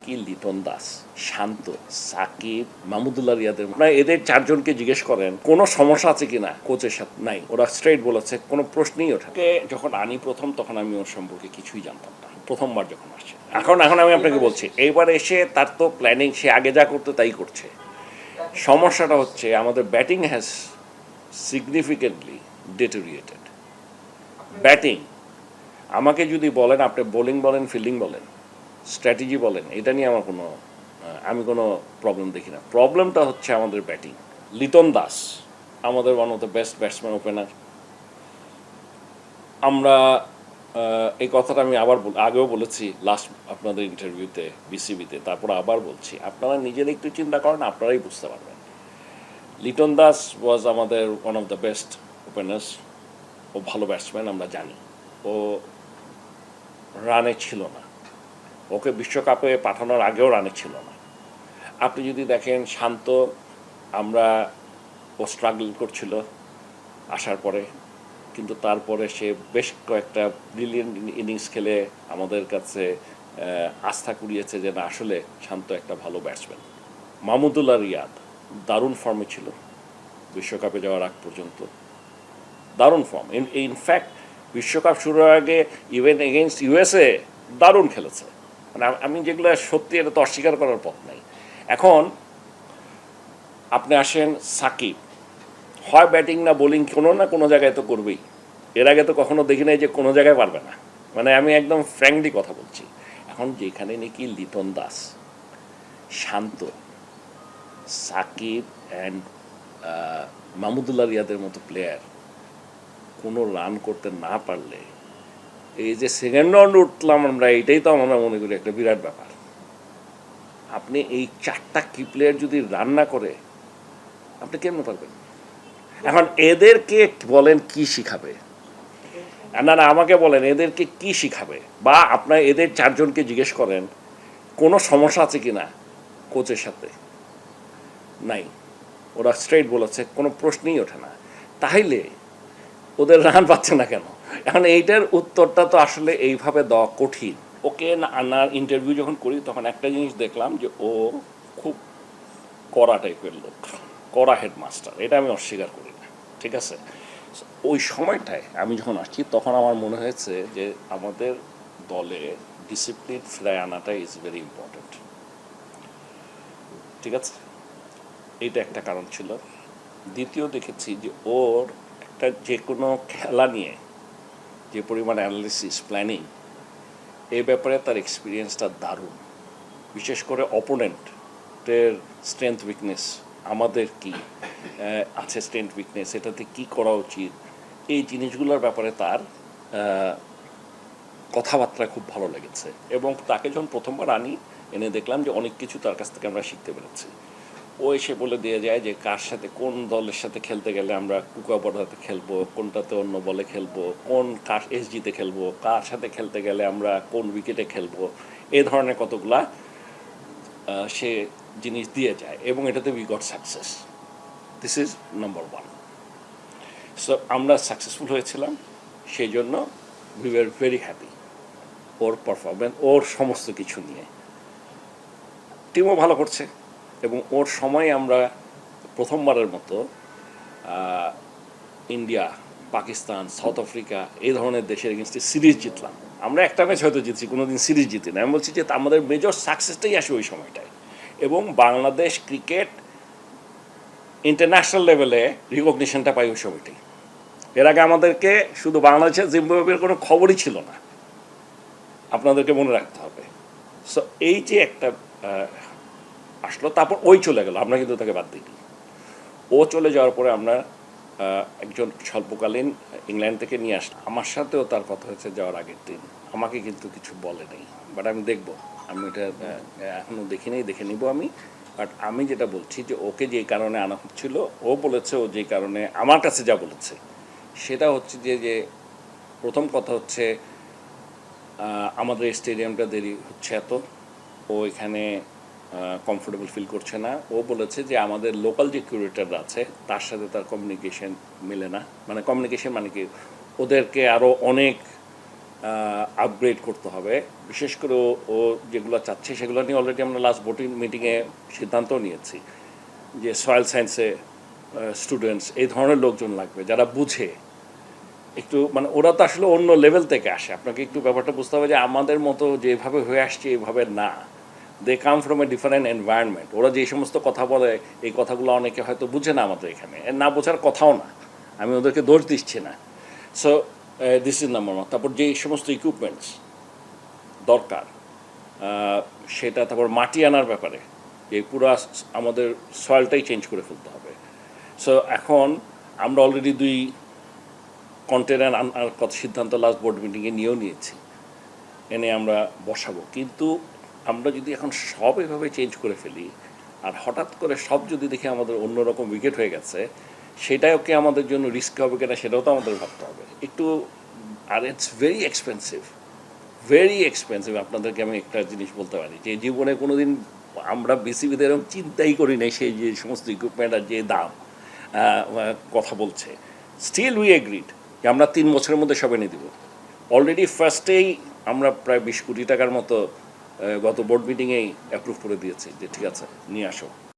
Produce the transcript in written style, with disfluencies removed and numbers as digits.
কি লিটন দাস, শান্ত, সাকিব, মাহমুদুল্লাহ রিয়াদের এদের চারজনকে জিজ্ঞেস করেন কোনো সমস্যা আছে কিনা কোচের সাথে, নাই। ওরা স্ট্রেট বলেছে কোনো প্রশ্নই ওঠে। যখন আনি প্রথম তখন আমি ওর সম্পর্কে কিছুই জানতাম না, প্রথমবার যখন আসছে। এখন আমি আপনাকে বলছি, এইবার এসে তার তো প্ল্যানিং, সে আগে যা করতো তাই করছে। সমস্যাটা হচ্ছে আমাদের ব্যাটিং হ্যাজ সিগনিফিকেন্টলি ডেটোরিয়েটেড। ব্যাটিং আমাকে যদি বলেন, আপনি বোলিং বলেন, ফিল্ডিং বলেন, স্ট্র্যাটেজি বলেন, এটা নিয়ে আমার আমি কোনো প্রবলেম দেখি না। প্রবলেমটা হচ্ছে আমাদের ব্যাটিং। লিটন দাস আমাদের one of the best batsman opener. আমরা এই কথাটা আমি আগেও বলেছি লাস্ট আপনাদের ইন্টারভিউতে বিসিবিতে, তারপর আবার বলছি, আপনারা নিজেরা একটু চিন্তা করেন, আপনারাই বুঝতে পারবেন। লিটন দাস ওয়াজ আমাদের one of the best openers. ও ভালো ব্যাটসম্যান, আমরা জানি। ও রানে ছিল না, ওকে বিশ্বকাপে পাঠানোর আগেও রানে ছিল না। আপনি যদি দেখেন শান্ত, ও স্ট্রাগল করছিল আসার পরে, কিন্তু তারপরে সে বেশ কয়েকটা ব্রিলিয়েন্ট ইনিংস খেলে আমাদের কাছে আস্থা কুড়িয়েছে যে না, আসলে শান্ত একটা ভালো ব্যাটসম্যান। মাহমুদুল্লাহ রিয়াদ দারুণ ফর্মে ছিল বিশ্বকাপে যাওয়ার আগ পর্যন্ত, দারুণ ফর্ম। ইনফ্যাক্ট বিশ্বকাপ শুরুর আগে ইভেন এগেইনস্ট ইউএসএ দারুণ খেলেছে। আমি যেগুলো সত্যি, এটা তো অস্বীকার করার পথ নাই। এখন আপনি আসেন সাকিব, হয় ব্যাটিং না বোলিং, কোনো না কোনো জায়গায় তো করবেই। এর আগে তো কখনো দেখি নাই যে কোনো জায়গায় পারবে না। আমি একদম ফ্র্যাঙ্কলি কথা বলছি। এখন যেখানে নাকি লিটন দাস, শান্ত, সাকিব অ্যান্ড মাহমুদুল্লাহ রিয়াদের মতো প্লেয়ার কোনো রান করতে না পারলে, এই যে সেকেন্ড রাউন্ড উঠলাম আমরা, এটাই তো আমরা মনে করি একটা বিরাট ব্যাপার। আপনি এই চারটা কি প্লেয়ার যদি রান না করে, আপনি কেমন পারবেন? এখন এদেরকে বলেন কি শিখাবে? না, আমাকে বলেন এদেরকে কি শিখাবে? বা আপনার এদের চারজনকে জিজ্ঞেস করেন কোনো সমস্যা আছে কিনা কোচের সাথে, নাই। ওরা স্ট্রেট বলেছে কোনো প্রশ্নই ওঠে না। তাইলে ওদের রান পাচ্ছে না কেন? এখন এইটার উত্তরটা তো আসলে এইভাবে দেওয়া কঠিন। ওকে না ইন্টারভিউ যখন করি তখন একটা জিনিস দেখলাম যে ও খুব কড়া টাইপের লোক, কড়া হেডমাস্টার, এটা আমি অস্বীকার করি না, ঠিক আছে। ওই সময়টায় আমি যখন আসছি তখন আমার মনে হয়েছে যে আমাদের দলে ডিসিপ্লিন ফিরায় আনাটা ইজ ভেরি ইম্পর্ট্যান্ট, ঠিক আছে। এইটা একটা কারণ ছিল। দ্বিতীয় দেখেছি যে ওর একটা যে কোনো খেলা নিয়ে যে পরিমাণ অ্যানালিসিস, প্ল্যানিং, এই ব্যাপারে তার এক্সপিরিয়েন্সটা দারুণ। বিশেষ করে অপোনেন্টের স্ট্রেংথ উইকনেস, আমাদের কি আছে স্ট্রেংথ উইকনেস, এটাতে কি করা উচিত, এই জিনিসগুলোর ব্যাপারে তার কথাবার্তা খুব ভালো লেগেছে। এবং তাকে যখন প্রথমবার এনে দেখলাম যে অনেক কিছু তার কাছ থেকে আমরা শিখতে পেরেছি। ও এসে বলে দিয়ে যায় যে কার সাথে, কোন দলের সাথে খেলতে গেলে আমরা কুকাবড়াতে খেলবো, কোনটাতে অন্য বলে খেলবো, কার এসজিতে খেলবো, কার সাথে খেলতে গেলে আমরা কোন উইকেটে খেলবো, এই ধরনের কতগুলা সে জিনিস দিয়ে যায়। এবং এটাতে we got success. This is number one. So আমরা সাকসেসফুল হয়েছিলাম, সেই জন্য উই ওয়ার ভেরি হ্যাপি ওর পারফরমেন্স, ওর সমস্ত কিছু নিয়ে। টিমও ভালো করছে এবং ওর সময় আমরা প্রথমবারের মতো ইন্ডিয়া, পাকিস্তান, সাউথ আফ্রিকা এই ধরনের দেশের এগেনস্টে সিরিজ জিতলাম। আমরা একটা ম্যাচ হয়তো জিতছি, কোনো দিন সিরিজ জিতি না। আমি বলছি যে আমাদের মেজর সাকসেসটাই আসে ওই সময়টায়। এবং বাংলাদেশ ক্রিকেট ইন্টারন্যাশনাল লেভেলে রিকগনিশনটা পাই ওই সময়টাই। এর আগে আমাদেরকে শুধু বাংলাদেশের জিম্বাবুয়ের কোনো খবরই ছিল না, আপনাদেরকে মনে রাখতে হবে। সো এই যে একটা আসলো, তারপর ওই চলে গেল, আমরা কিন্তু তাকে বাদ দিইনি। ও চলে যাওয়ার পরে আমরা একজন স্বল্পকালীন ইংল্যান্ড থেকে নিয়ে আসলাম। আমার সাথেও তার কথা হয়েছে যাওয়ার আগের দিন, আমাকে কিন্তু কিছু বলে নেই। বাট আমি দেখবো, আমি এটা এখনও দেখি নেই, দেখে নিব আমি। বাট আমি যেটা বলছি যে ওকে যেই কারণে আনা হচ্ছিল, ও বলেছে ও যেই কারণে আমার কাছে যা বলেছে সেটা হচ্ছে যে প্রথম কথা হচ্ছে আমাদের স্টেডিয়ামটা দেরি হচ্ছে এত, ও এখানে কমফোর্টেবল ফিল করছে না। ও বলেছে যে আমাদের লোকাল যে কিউরেটাররা আছে তার সাথে তার কমিউনিকেশন মেলে না। কমিউনিকেশন মানে কি, ওদেরকে আরও অনেক আপগ্রেড করতে হবে। বিশেষ করে ও যেগুলো চাচ্ছে সেগুলো নিয়ে অলরেডি আমরা লাস্ট বোর্ডিং মিটিংয়ে সিদ্ধান্তও নিয়েছি যে সয়েল সায়েন্সে স্টুডেন্টস এই ধরনের লোকজন লাগবে যারা বুঝে একটু, মানে ওরা তো আসলে অন্য লেভেল থেকে আসে। আপনাকে একটু ব্যাপারটা বুঝতে হবে যে আমাদের মতো যেভাবে হয়ে আসছে এইভাবে না, they come from a different environment. ওরা যে সমস্ত কথা বলে এই কথাগুলো অনেকে হয়তো বুঝে না আমাদের এখানে, না বোঝার কথাও না, আমি ওদেরকে দোষ দিচ্ছি না। So this is number one. তারপর যে সমস্ত ইকুইপমেন্টস দরকার সেটা, তারপর মাটি আনার ব্যাপারে এই পুরা আমাদের সয়েলটাই চেঞ্জ করে ফেলতে হবে। সো এখন আমরা অলরেডি 2 কন্টেনার আনার কথা সিদ্ধান্ত লাস্ট বোর্ড মিটিংয়ে নিয়েও নিয়েছি, এনে আমরা বসাবো। কিন্তু আমরা যদি এখন সব এভাবে চেঞ্জ করে ফেলি আর হঠাৎ করে সব যদি দেখি আমাদের অন্যরকম উইকেট হয়ে গেছে, সেটাও কি আমাদের জন্য রিস্ক হবে কিনা সেটাও তো আমাদের ভাবতে হবে একটু। আর it's very expensive, very expensive. আপনাদেরকে আমি একটা জিনিস বলতে পারি যে জীবনে কোনো দিন আমরা বিসিবিতে এরকম চিন্তাই করি নাই সেই যে সমস্ত ইকুইপমেন্ট আর যে দাম কথা বলছে। স্টিল উই এগ্রিড যে আমরা 3 বছরের মধ্যে সব এনে দিব। অলরেডি ফার্স্টেই আমরা প্রায় 20 কোটি টাকার মতো গত বোর্ড মিটিংয়েই অ্যাপ্রুভ করে দিয়েছি যে ঠিক আছে নিয়ে আসো।